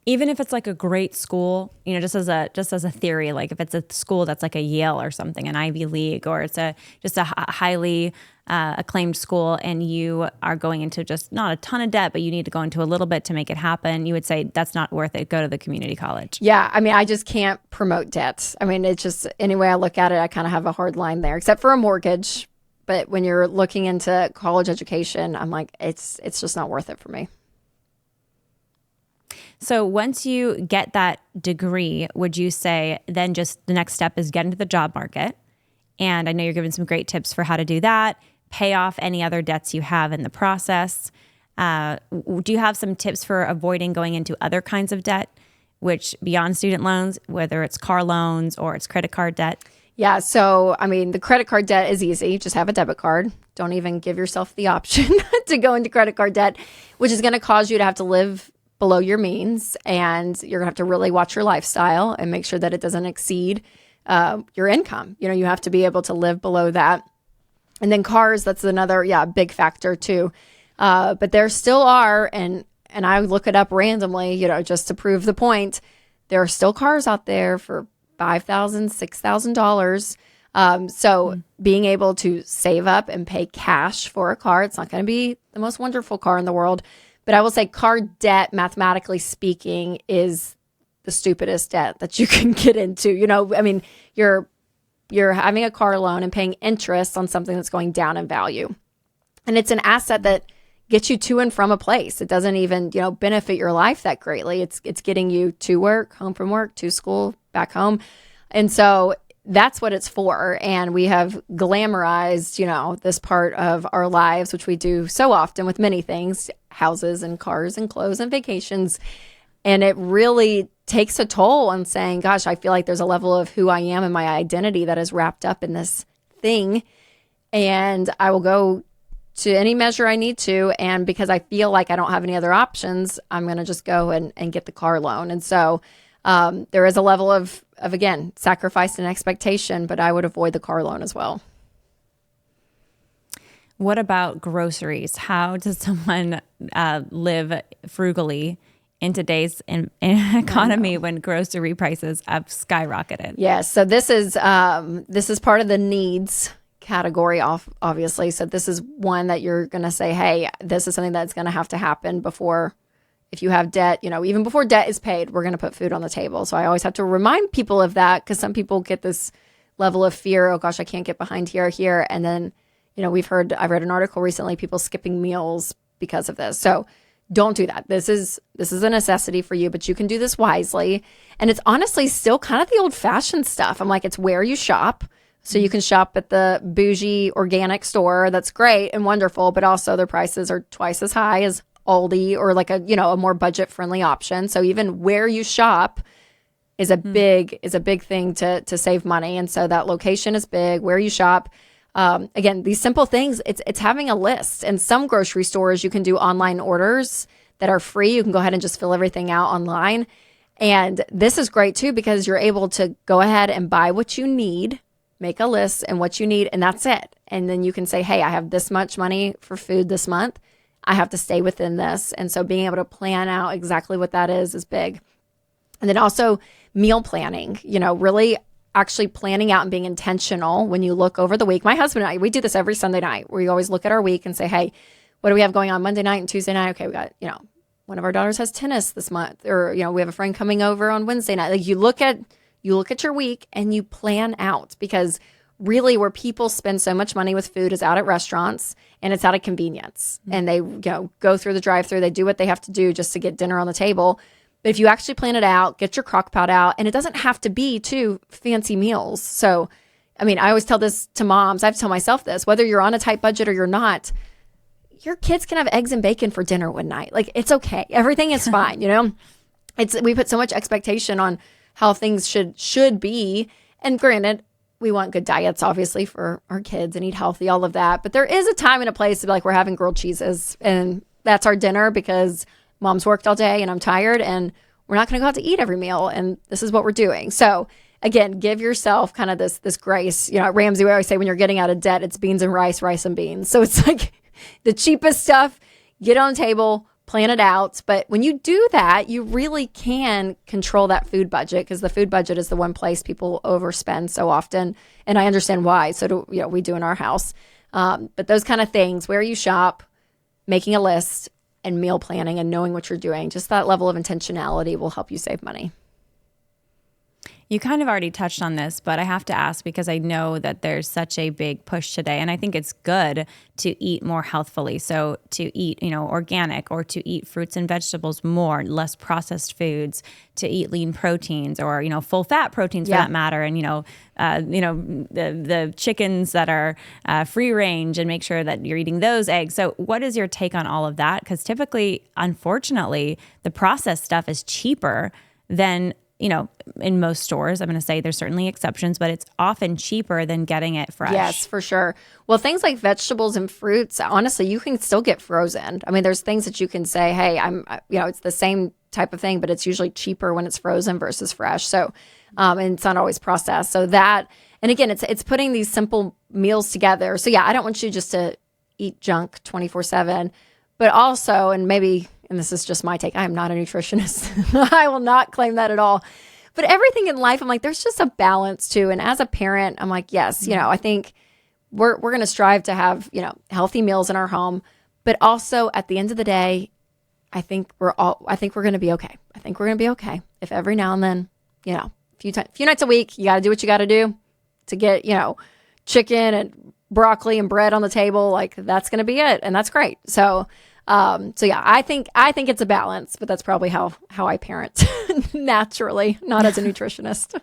Even if it's like a great school, just as a theory, like if it's a school that's like a Yale or something, an Ivy League, or it's just a highly acclaimed school, and you are going into just not a ton of debt, but you need to go into a little bit to make it happen, you would say that's not worth it. Go to the community college. Yeah. I just can't promote debt. It's just, any way I look at it, I kind of have a hard line there, except for a mortgage. But when you're looking into college education, I'm like, it's just not worth it for me. So once you get that degree, would you say then just the next step is get into the job market? And I know you're giving some great tips for how to do that. Pay off any other debts you have in the process. Do you have some tips for avoiding going into other kinds of debt, which beyond student loans, whether it's car loans or it's credit card debt? Yeah. So, the credit card debt is easy. Just have a debit card. Don't even give yourself the option to go into credit card debt, which is going to cause you to have to live below your means, and you're gonna have to really watch your lifestyle and make sure that it doesn't exceed your income. You have to be able to live below that. And then cars, that's another, big factor too. But there still are, and and I look it up randomly, just to prove the point, there are still cars out there for $5,000, $6,000. So being able to save up and pay cash for a car, it's not going to be the most wonderful car in the world, but I will say car debt, mathematically speaking, is the stupidest debt that you can get into. You're having a car loan and paying interest on something that's going down in value. And it's an asset that gets you to and from a place. It doesn't even, benefit your life that greatly. It's getting you to work, home from work, to school, back home. And so that's what it's for. And we have glamorized, this part of our lives, which we do so often with many things, houses and cars and clothes and vacations. And it really takes a toll on saying, gosh, I feel like there's a level of who I am and my identity that is wrapped up in this thing. And I will go to any measure I need to. And because I feel like I don't have any other options, I'm going to just go and get the car loan. And so there is a level of, again, sacrifice and expectation, but I would avoid the car loan as well. What about groceries? How does someone live frugally in today's economy when grocery prices have skyrocketed? Yes. So this is part of the needs category, obviously. So this is one that you're going to say, hey, this is something that's going to have to happen before, if you have debt, even before debt is paid, we're going to put food on the table. So I always have to remind people of that, because some people get this level of fear. Oh gosh, I can't get behind here. And then, I read an article recently, people skipping meals because of this. So don't do that. This is a necessity for you, but you can do this wisely. And it's honestly still kind of the old fashioned stuff. I'm like, it's where you shop. So you can shop at the bougie organic store. That's great and wonderful, but also their prices are twice as high as Aldi or like a more budget friendly option. So even where you shop is a big thing to save money. And so that location is big, where you shop. Again, these simple things, it's having a list. And some grocery stores, you can do online orders that are free. You can go ahead and just fill everything out online. And this is great too, because you're able to go ahead and buy what you need, make a list and what you need, and that's it. And then you can say, hey, I have this much money for food this month. I have to stay within this. And so being able to plan out exactly what that is big. And then also meal planning, really actually planning out and being intentional when you look over the week. My husband and I, we do this every Sunday night. We always look at our week and say, hey, what do we have going on Monday night and Tuesday night? Okay, we got, one of our daughters has tennis this month, or, we have a friend coming over on Wednesday night. Like you look at your week and you plan out, because really where people spend so much money with food is out at restaurants, and it's out of convenience. And they go through the drive-through, they do what they have to do just to get dinner on the table. But if you actually plan it out, get your crock pot out, and it doesn't have to be too fancy meals. So, I always tell this to moms. I have to tell myself this, whether you're on a tight budget or you're not, your kids can have eggs and bacon for dinner one night. Like, it's okay. Everything is fine. We put so much expectation on how things should be. And granted, we want good diets, obviously, for our kids and eat healthy, all of that. But there is a time and a place to be like, we're having grilled cheeses, and that's our dinner because mom's worked all day and I'm tired, and we're not going to go out to eat every meal. And this is what we're doing. So again, give yourself kind of this grace. At Ramsey, we always say when you're getting out of debt, it's beans and rice, rice and beans. So it's like the cheapest stuff, get on the table, plan it out. But when you do that, you really can control that food budget, because the food budget is the one place people overspend so often. And I understand why. So do, we do in our house. But those kind of things, where you shop, making a list, and meal planning and knowing what you're doing, just that level of intentionality will help you save money. You kind of already touched on this, but I have to ask, because I know that there's such a big push today, and I think it's good to eat more healthfully. So to eat, organic, or to eat fruits and vegetables more, less processed foods, to eat lean proteins, or, full fat proteins for that matter. And, the chickens that are free range, and make sure that you're eating those eggs. So what is your take on all of that? Because typically, unfortunately, the processed stuff is cheaper than in most stores. I'm going to say there's certainly exceptions, but it's often cheaper than getting it fresh. Yes, for sure. Well, things like vegetables and fruits, honestly, you can still get frozen. There's things that you can say, hey, it's the same type of thing, but it's usually cheaper when it's frozen versus fresh. So, and it's not always processed. So that, and again, it's putting these simple meals together. So yeah, I don't want you just to eat junk 24/7, but also, and maybe and this is just my take. I am not a nutritionist. I will not claim that at all. But everything in life, I'm like, there's just a balance too. And as a parent, I'm like, yes, I think we're going to strive to have, healthy meals in our home. But also at the end of the day, I think we're going to be okay. I think we're going to be okay if every now and then, a few nights a week, you got to do what you got to do to get, chicken and broccoli and bread on the table. Like that's going to be it. And that's great. So yeah, I think it's a balance, but that's probably how I parent naturally, not as a nutritionist.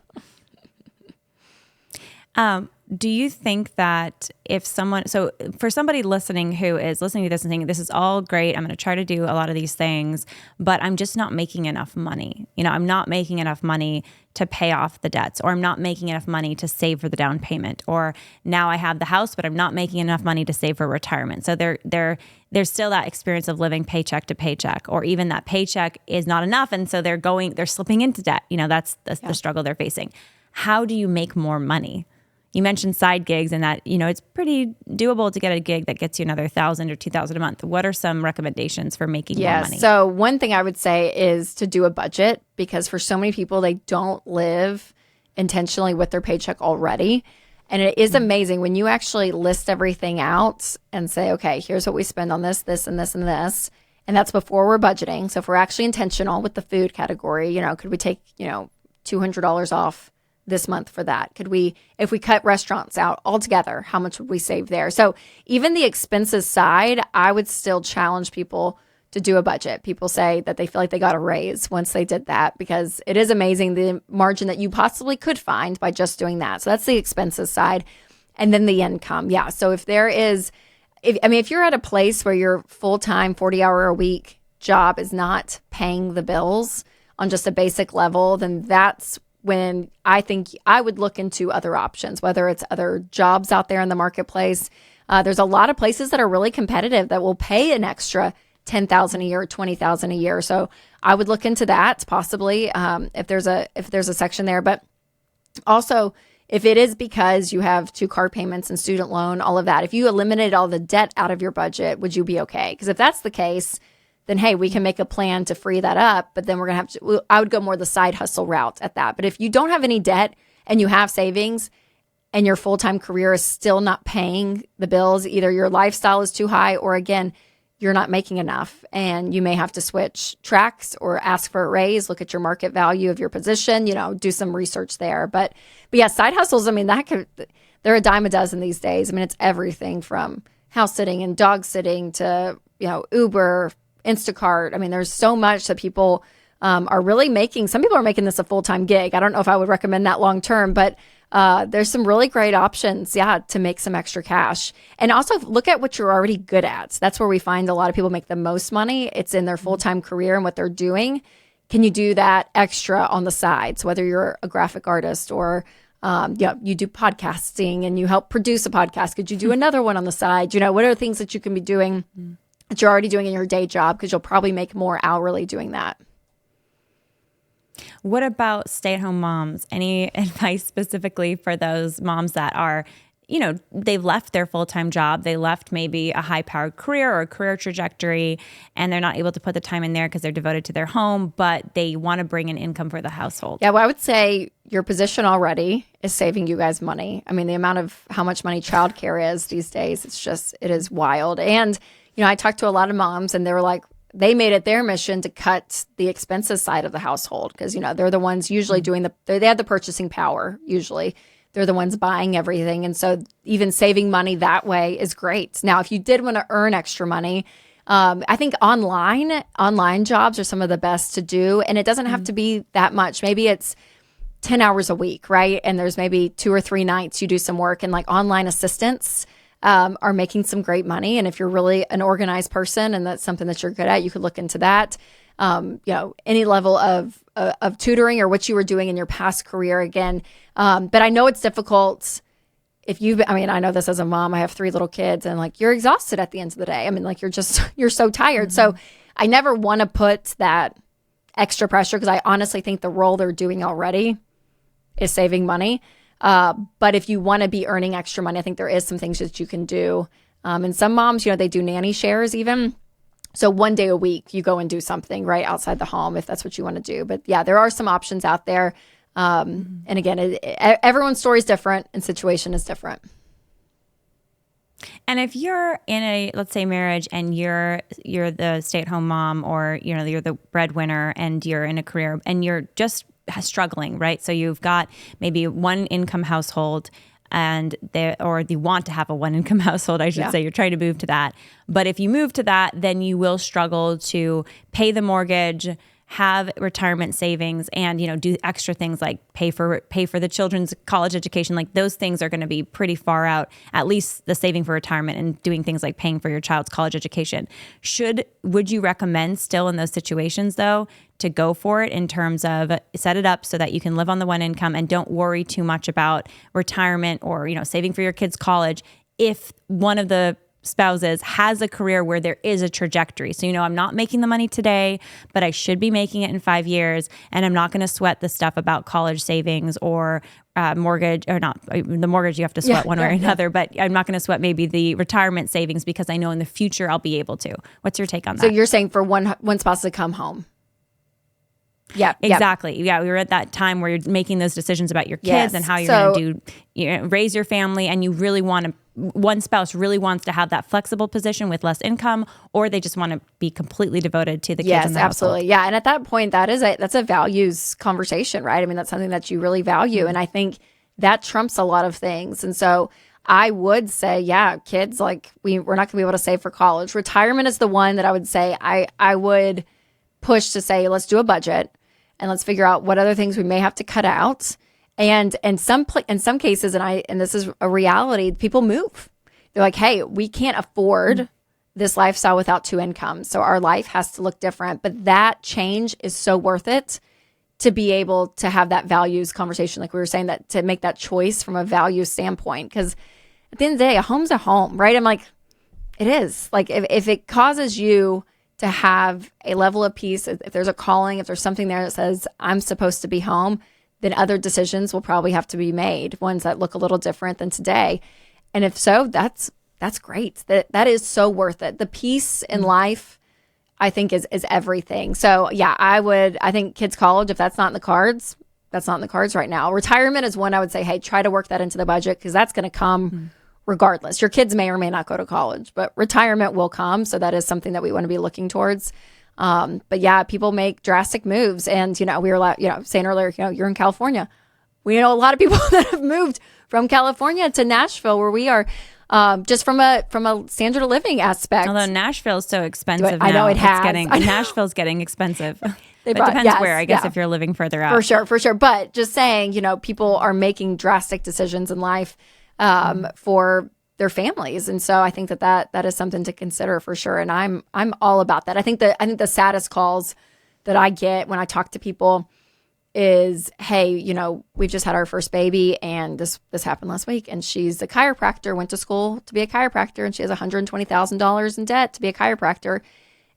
Do you think that so for somebody listening who is listening to this and thinking, this is all great, I'm going to try to do a lot of these things, but I'm just not making enough money. I'm not making enough money to pay off the debts, or I'm not making enough money to save for the down payment, or now I have the house, but I'm not making enough money to save for retirement. So there's still that experience of living paycheck to paycheck, or even that paycheck is not enough. And so they're slipping into debt. That's the struggle they're facing. How do you make more money? You mentioned side gigs and that, it's pretty doable to get a gig that gets you another $1,000 or $2,000 a month. What are some recommendations for making more money? So one thing I would say is to do a budget, because for so many people, they don't live intentionally with their paycheck already. And it is amazing when you actually list everything out and say, okay, here's what we spend on this, this, and this, and this. And that's before we're budgeting. So if we're actually intentional with the food category, could we take, $200 off this month for that? Could we, if we cut restaurants out altogether, how much would we save there? So even the expenses side, I would still challenge people to do a budget. People say that they feel like they got a raise once they did that, because it is amazing the margin that you possibly could find by just doing that. So that's the expenses side. And then the income. Yeah. So if you're at a place where your full-time 40-hour-a-week job is not paying the bills on just a basic level, then that's when I think I would look into other options, whether it's other jobs out there in the marketplace. There's a lot of places that are really competitive that will pay an extra $10,000 a year, $20,000 a year. So I would look into that possibly if there's a section there. But also, if it is because you have 2 car payments and student loan, all of that, if you eliminated all the debt out of your budget, would you be okay? Because if that's the case, then hey, we can make a plan to free that up. But then I would go more the side hustle route at that. But if you don't have any debt and you have savings and your full-time career is still not paying the bills, either your lifestyle is too high, or again, you're not making enough and you may have to switch tracks or ask for a raise, look at your market value of your position, do some research there. But yeah, side hustles, they're a dime a dozen these days. It's everything from house sitting and dog sitting to, Uber, Instacart. There's so much that people are really making. Some people are making this a full-time gig. I don't know if I would recommend that long-term, but there's some really great options, to make some extra cash. And also look at what you're already good at. That's where we find a lot of people make the most money. It's in their full-time career and what they're doing. Can you do that extra on the side? So whether you're a graphic artist or you do podcasting and you help produce a podcast, could you do another one on the side? What are the things that you can be doing that you're already doing in your day job? Because you'll probably make more hourly doing that. What about stay-at-home moms? Any advice specifically for those moms that are, they've left their full-time job, they left maybe a high-powered career or a career trajectory, and they're not able to put the time in there because they're devoted to their home, but they want to bring in income for the household? Yeah, well, I would say your position already is saving you guys money. The amount of how much money childcare is these days, it is wild. And I talked to a lot of moms and they were like, they made it their mission to cut the expenses side of the household because, they're the ones usually doing they have the purchasing power. Usually they're the ones buying everything. And so even saving money that way is great. Now, if you did want to earn extra money, I think online jobs are some of the best to do. And it doesn't have to be that much. Maybe it's 10 hours a week, right? And there's maybe 2 or 3 nights you do some work, and like online assistants are making some great money. And if you're really an organized person and that's something that you're good at, you could look into that. Any level of tutoring or what you were doing in your past career again. But I know it's difficult I know this as a mom, I have 3 little kids and like, you're exhausted at the end of the day. You're so tired. So I never want to put that extra pressure because I honestly think the role they're doing already is saving money. But if you want to be earning extra money, I think there is some things that you can do. And some moms, they do nanny shares even. So one day a week, you go and do something right outside the home if that's what you want to do. But yeah, there are some options out there. And again, everyone's story is different and situation is different. And if you're in a, let's say, marriage and you're the stay-at-home mom, or you're the breadwinner and you're in a career and you're just struggling, right? So you've got maybe one income household, and you want to have a one income household, I should say. You're trying to move to that. But if you move to that, then you will struggle to pay the mortgage, have retirement savings, and do extra things like pay for the children's college education. Like those things are going to be pretty far out, at least the saving for retirement and doing things like paying for your child's college education. Would you recommend still in those situations though to go for it in terms of set it up so that you can live on the one income and don't worry too much about retirement or saving for your kids' college if one of the spouses has a career where there is a trajectory? So, I'm not making the money today, but I should be making it in 5 years. And I'm not going to sweat the stuff about college savings or mortgage, or not the mortgage you have to sweat one way or another, but I'm not going to sweat maybe the retirement savings because I know in the future I'll be able to. What's your take on that? So you're saying for one spouse to come home. Yeah, exactly. Yeah, we were at that time where you're making those decisions about your kids and how you're going to raise your family, and you really want to. One spouse really wants to have that flexible position with less income, or they just want to be completely devoted to the kids in the absolutely. household. Yeah, and at that point, that's a values conversation, right? I mean, that's something that you really value, and I think that trumps a lot of things. And so I would say, kids, like we're not going to be able to save for college. Retirement is the one that I would say I would push to say, let's do a budget and let's figure out what other things we may have to cut out. And in some cases, and this is a reality, people move. They're like, hey, we can't afford this lifestyle without two incomes. So our life has to look different. But that change is so worth it to be able to have that values conversation. Like we were saying, that to make that choice from a value standpoint. Because at the end of the day, a home's a home, right? I'm like, it is. Like if it causes you to have a level of peace, if there's a calling, if there's something there that says, I'm supposed to be home, then other decisions will probably have to be made, ones that look a little different than today. And if so, that's great. That is so worth it. The peace in life, I think, is everything. So I think kids' college, if that's not in the cards, that's not in the cards right now. Retirement is one I would say, hey, try to work that into the budget, because that's going to come regardless. Your kids may or may not go to college, but retirement will come. So that is something that we want to be looking towards. But people make drastic moves, and we were saying earlier, you're in California. We know a lot of people that have moved from California to Nashville, where we are, just from a standard of living aspect. Although Nashville is so expensive now. I know it has. Nashville's geting expensive. It depends where, I guess, if you're living further out. For sure. But just saying, people are making drastic decisions in life for their families. And so I think that is something to consider for sure. And I'm all about that. I think the saddest calls that I get when I talk to people is, hey, we've just had our first baby, and this happened last week, and she's a chiropractor, went to school to be a chiropractor, and she has $120,000 in debt to be a chiropractor.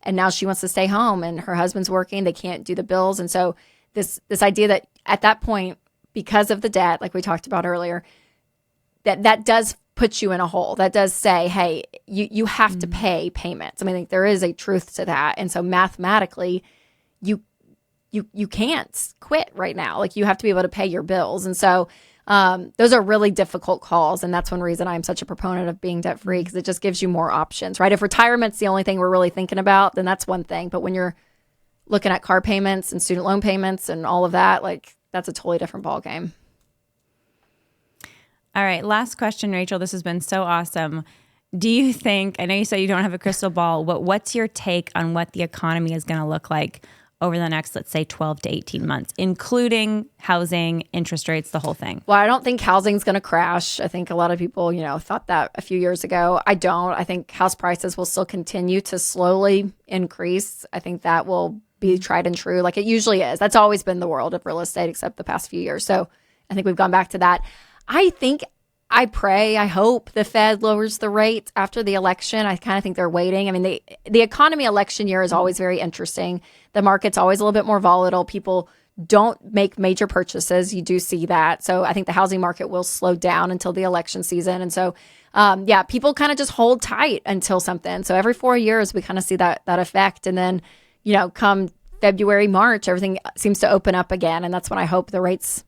And now she wants to stay home, and her husband's working. They can't do the bills. And so this idea that at that point, because of the debt, like we talked about earlier, that does put you in a hole. That does say, hey, you have to pay payments. I mean, there is a truth to that. And so mathematically, you can't quit right now. Like you have to be able to pay your bills. And so those are really difficult calls. And that's one reason I'm such a proponent of being debt free, because it just gives you more options, right? If retirement's the only thing we're really thinking about, then that's one thing. But when you're looking at car payments and student loan payments and all of that, like that's a totally different ballgame. All right. Last question, Rachel. This has been so awesome. Do you think, I know you said you don't have a crystal ball, but what's your take on what the economy is going to look like over the next, let's say, 12 to 18 months, including housing, interest rates, the whole thing? Well, I don't think housing's going to crash. I think a lot of people, thought that a few years ago. I don't. I think house prices will still continue to slowly increase. I think that will be tried and true, like it usually is. That's always been the world of real estate, except the past few years. So I think we've gone back to that. I hope the Fed lowers the rate after the election. I kind of think they're waiting. I mean, the economy election year is always very interesting. The market's always a little bit more volatile. People don't make major purchases. You do see that. So I think the housing market will slow down until the election season. And so, people kind of just hold tight until something. So every 4 years, we kind of see that effect. And then, come February, March, everything seems to open up again. And that's when I hope the rates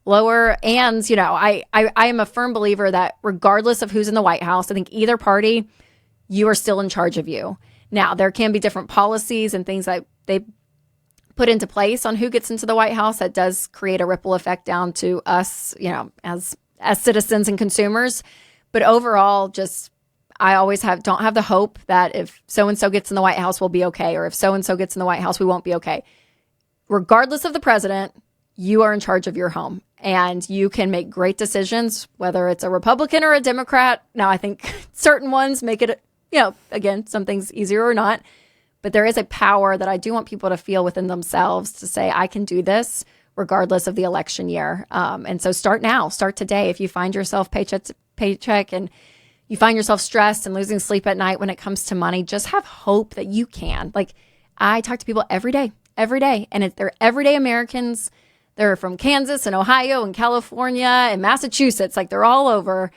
lower. And, I am a firm believer that regardless of who's in the White House, I think either party, you are still in charge of you. Now, there can be different policies and things that they put into place on who gets into the White House that does create a ripple effect down to us, as citizens and consumers. But overall, just I always don't have the hope that if so-and-so gets in the White House, we'll be okay. Or if so-and-so gets in the White House, we won't be okay. Regardless of the president, you are in charge of your home and you can make great decisions, whether it's a Republican or a Democrat. Now, I think certain ones make it, again, some things easier or not. But there is a power that I do want people to feel within themselves to say, I can do this regardless of the election year. And so start now, start today. If you find yourself paycheck to paycheck and you find yourself stressed and losing sleep at night when it comes to money, just have hope that you can. Like, I talk to people every day. And they're everyday Americans. They're from Kansas and Ohio and California and Massachusetts. Like, they're all over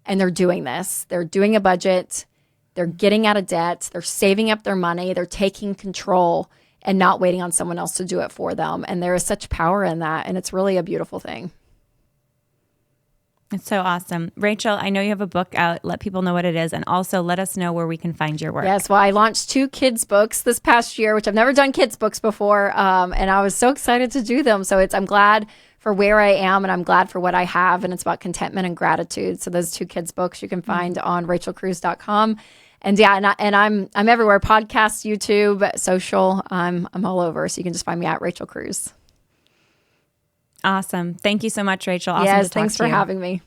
and they're doing this. They're doing a budget. They're getting out of debt. They're saving up their money. They're taking control and not waiting on someone else to do it for them. And there is such power in that. And it's really a beautiful thing. It's so awesome. Rachel, I know you have a book out. Let people know what it is. And also let us know where we can find your work. Yes. Well, I launched 2 kids books this past year, which I've never done kids books before. And I was so excited to do them. So I'm glad for where I am and I'm glad for what I have. And it's about contentment and gratitude. So those 2 kids books you can find on rachelcruze.com. And I'm everywhere. Podcast, YouTube, social. I'm all over. So you can just find me at Rachel Cruze. Awesome. Thank you so much, Rachel. Awesome yes, to talk thanks to for you. having me.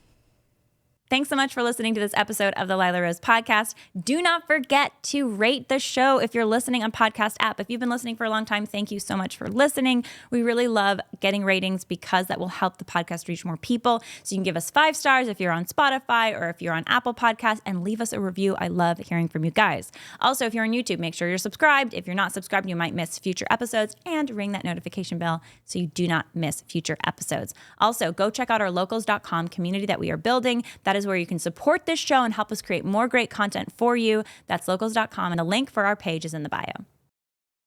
Thanks so much for listening to this episode of the Lila Rose podcast. Do not forget to rate the show if you're listening on podcast app. If you've been listening for a long time, thank you so much for listening. We really love getting ratings because that will help the podcast reach more people. So you can give us 5 stars if you're on Spotify or if you're on Apple Podcasts and leave us a review. I love hearing from you guys. Also, if you're on YouTube, make sure you're subscribed. If you're not subscribed, you might miss future episodes, and ring that notification bell so you do not miss future episodes. Also, go check out our locals.com community that we are building. That is where you can support this show and help us create more great content for you. That's locals.com, and the link for our page is in the bio.